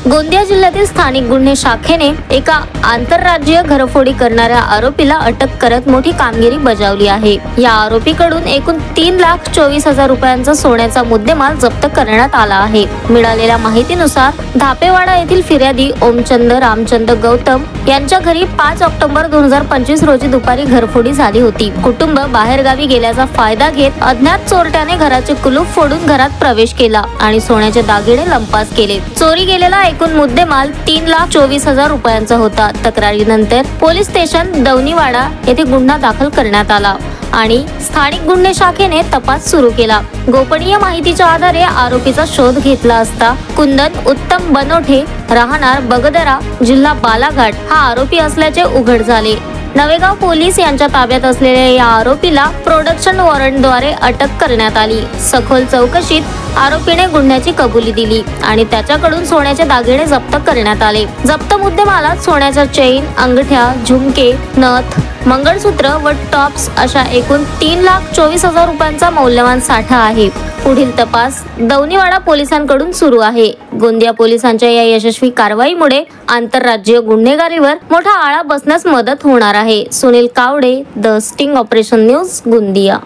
गोंदिया जिल्ह्यातील स्थानिक गुन्हे शाखेने एका आंतरराज्यीय घरफोडी करणाऱ्या आरोपीला अटक करत मोठी कामगिरी बजावली आहे। या आरोपीकडून एकूण 3,24,000 रुपयांचा सोन्याचा मुद्देमाल जप्त करण्यात आला आहे। मिळालेल्या माहितीनुसार धापेवाडा येथील फिर्यादी ओमचंद रामचंद गौतम यांच्या घरी 5 ऑक्टोबर 2025 रोजी दुपारी घरफोडी झाली होती। कुटुंब बाहेरगावी गेल्याचा फायदा घेत अज्ञात चोरट्याने घराचे कुलूप फोडून घरात प्रवेश केला आणि सोन्याचे दागिने लंपास केले। चोरी गेलेला एकूण मुद्देमाल 3,24,000 रुपयांचा होता। तक्रारीनंतर पोलीस स्टेशन दौनीवाडा येथे गुन्हा दाखल करण्यात आला आणि स्थानिक गुन्हे शाखेने तपास सुरू केला। गोपनीय माहितीच्या आधारे आरोपीचा शोध घेतला असता कुंदन उत्तम बनोठे राहणार बगदरा जिल्हा बालाघाट हा आरोपी असल्याचे उघड झाले। नवेगाव पोलीस यांच्या ताब्यात असलेल्या या आरोपीला प्रोडक्शन वॉरंटद्वारे अटक करण्यात आली। सखोल चौकशीत आरोपीने गुन्ह्याची कबुली दिली आणि त्याच्याकडून सोन्याचे दागिने जप्त करण्यात आले। जप्त मुद्देमालात सोन्याच्या चेन, अंगठ्या, झुमके, नथ, मंगळसूत्र व टॉप्स अशा एकूण 3,24,000 रुपयांचा मौल्यवान साठा आहे। पुढील तपास दौनीवाडा पोलिसांकडून सुरू आहे। गोंदिया पोलिसांच्या या यशस्वी कारवाईमुळे आंतरराज्यीय गुन्हेगारीवर मोठा आळा बसण्यास मदत होणार आहे। Sunil Kawade, the sting operation news, Gondia.